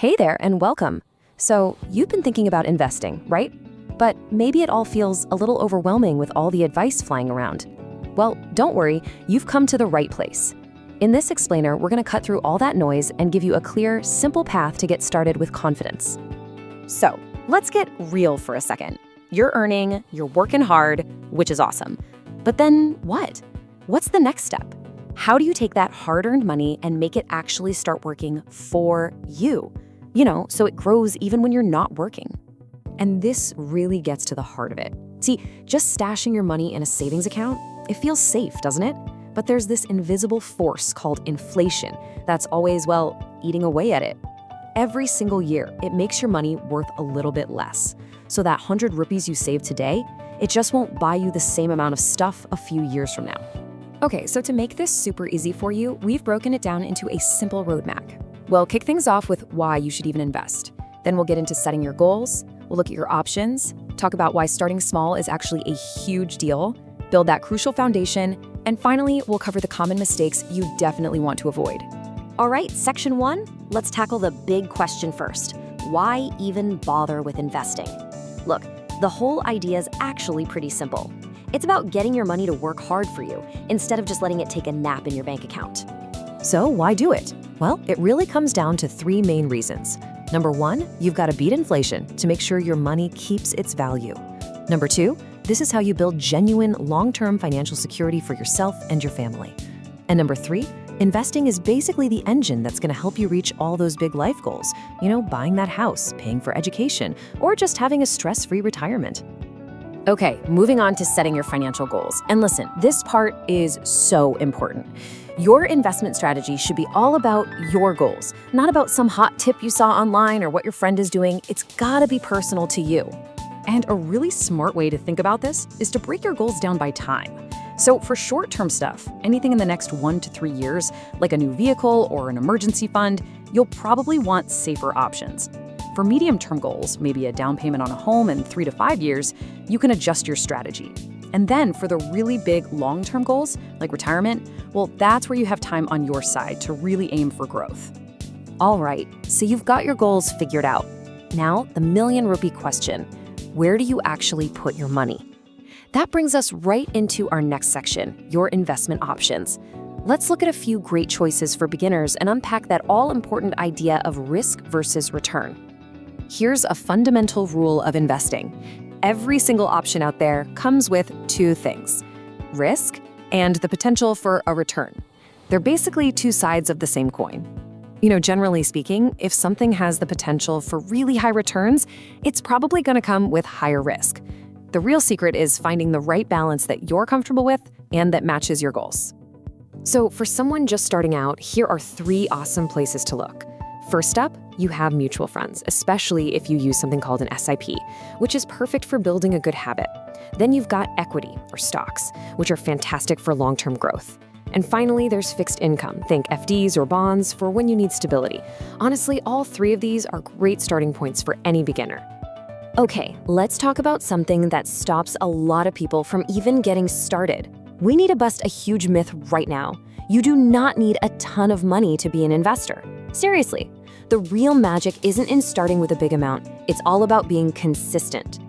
Hey there and welcome. So, you've been thinking about investing, right? But maybe it all feels a little overwhelming with all the advice flying around. Well, don't worry, you've come to the right place. In this explainer, we're going to cut through all that noise and give you a clear, simple path to get started with confidence. So, let's get real for a second. You're earning, you're working hard, which is awesome. But then what? What's the next step? How do you take that hard-earned money and make it actually start working for you? So it grows even when you're not working. And this really gets to the heart of it. See, just stashing your money in a savings account, it feels safe, doesn't it? But there's this invisible force called inflation that's always, eating away at it. Every single year, it makes your money worth a little bit less. So that 100 rupees you save today, it just won't buy you the same amount of stuff a few years from now. Okay, so to make this super easy for you, we've broken it down into a simple roadmap. We'll kick things off with why you should even invest. Then we'll get into setting your goals, we'll look at your options, talk about why starting small is actually a huge deal, build that crucial foundation, and finally, we'll cover the common mistakes you definitely want to avoid. All right, section 1, let's tackle the big question first. Why even bother with investing? Look, the whole idea is actually pretty simple. It's about getting your money to work hard for you, instead of just letting it take a nap in your bank account. So why do it? Well, it really comes down to 3 main reasons. Number 1, you've got to beat inflation to make sure your money keeps its value. Number 2, this is how you build genuine long-term financial security for yourself and your family. And number 3, investing is basically the engine that's going to help you reach all those big life goals, buying that house, paying for education, or just having a stress-free retirement. Okay, moving on to setting your financial goals. And listen, this part is so important. Your investment strategy should be all about your goals, not about some hot tip you saw online or what your friend is doing. It's gotta be personal to you. And a really smart way to think about this is to break your goals down by time. So for short-term stuff, anything in the next 1 to 3 years, like a new vehicle or an emergency fund, you'll probably want safer options. For medium-term goals, maybe a down payment on a home in 3 to 5 years, you can adjust your strategy. And then for the really big long-term goals, like retirement, that's where you have time on your side to really aim for growth. All right, so you've got your goals figured out. Now, the million-rupee question: where do you actually put your money? That brings us right into our next section, your investment options. Let's look at a few great choices for beginners and unpack that all-important idea of risk versus return. Here's a fundamental rule of investing. Every single option out there comes with 2 things: risk and the potential for a return. They're basically 2 sides of the same coin. Generally speaking, if something has the potential for really high returns, it's probably going to come with higher risk. The real secret is finding the right balance that you're comfortable with and that matches your goals. So for someone just starting out, here are 3 awesome places to look. First up, you have mutual funds, especially if you use something called an SIP, which is perfect for building a good habit. Then you've got equity, or stocks, which are fantastic for long-term growth. And finally, there's fixed income. Think FDs or bonds for when you need stability. Honestly, all 3 of these are great starting points for any beginner. Okay, let's talk about something that stops a lot of people from even getting started. We need to bust a huge myth right now. You do not need a ton of money to be an investor. Seriously, the real magic isn't in starting with a big amount. It's all about being consistent.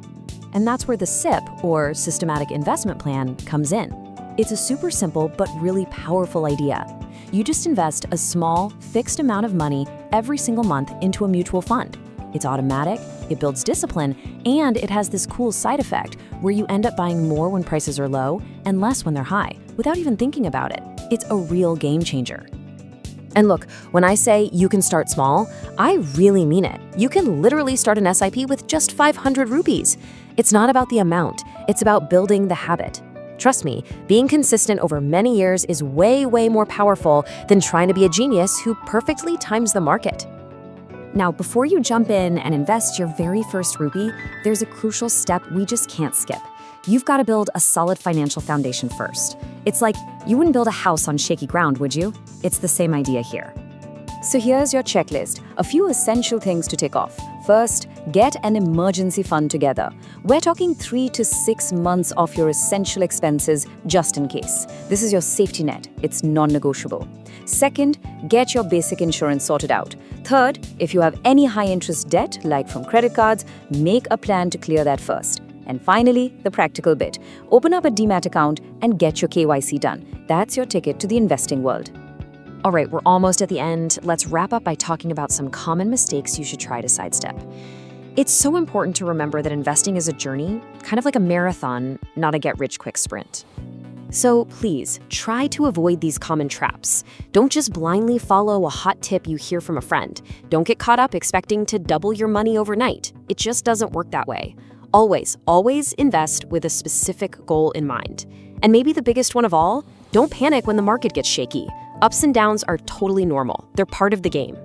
And that's where the SIP, or Systematic Investment Plan, comes in. It's a super simple but really powerful idea. You just invest a small, fixed amount of money every single month into a mutual fund. It's automatic, it builds discipline, and it has this cool side effect where you end up buying more when prices are low and less when they're high, without even thinking about it. It's a real game changer. And look, when I say you can start small, I really mean it. You can literally start an SIP with just 500 rupees. It's not about the amount, it's about building the habit. Trust me, being consistent over many years is way, way more powerful than trying to be a genius who perfectly times the market. Now, before you jump in and invest your very first rupee, there's a crucial step we just can't skip. You've got to build a solid financial foundation first. It's like you wouldn't build a house on shaky ground, would you? It's the same idea here. So here's your checklist, a few essential things to tick off. First, get an emergency fund together. We're talking 3 to 6 months of your essential expenses just in case. This is your safety net. It's non-negotiable. Second, get your basic insurance sorted out. Third, if you have any high-interest debt, like from credit cards, make a plan to clear that first. And finally, the practical bit. Open up a demat account and get your KYC done. That's your ticket to the investing world. All right, we're almost at the end. Let's wrap up by talking about some common mistakes you should try to sidestep. It's so important to remember that investing is a journey, kind of like a marathon, not a get-rich-quick sprint. So please, try to avoid these common traps. Don't just blindly follow a hot tip you hear from a friend. Don't get caught up expecting to double your money overnight. It just doesn't work that way. Always invest with a specific goal in mind. And maybe the biggest one of all, don't panic when the market gets shaky. Ups and downs are totally normal. They're part of the game.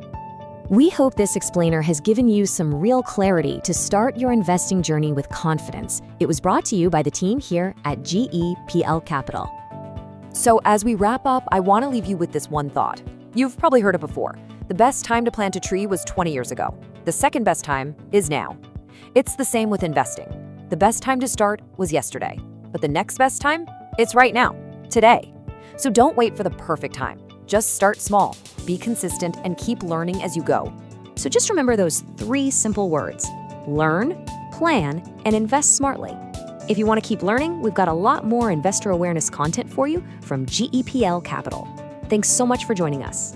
We hope this explainer has given you some real clarity to start your investing journey with confidence. It was brought to you by the team here at GEPL Capital. So as we wrap up, I want to leave you with this one thought. You've probably heard it before. The best time to plant a tree was 20 years ago. The second best time is now. It's the same with investing. The best time to start was yesterday, but the next best time? It's right now, today. So don't wait for the perfect time. Just start small, be consistent, and keep learning as you go. So just remember those 3 simple words: learn, plan, and invest smartly. If you want to keep learning, we've got a lot more investor awareness content for you from GEPL Capital. Thanks so much for joining us.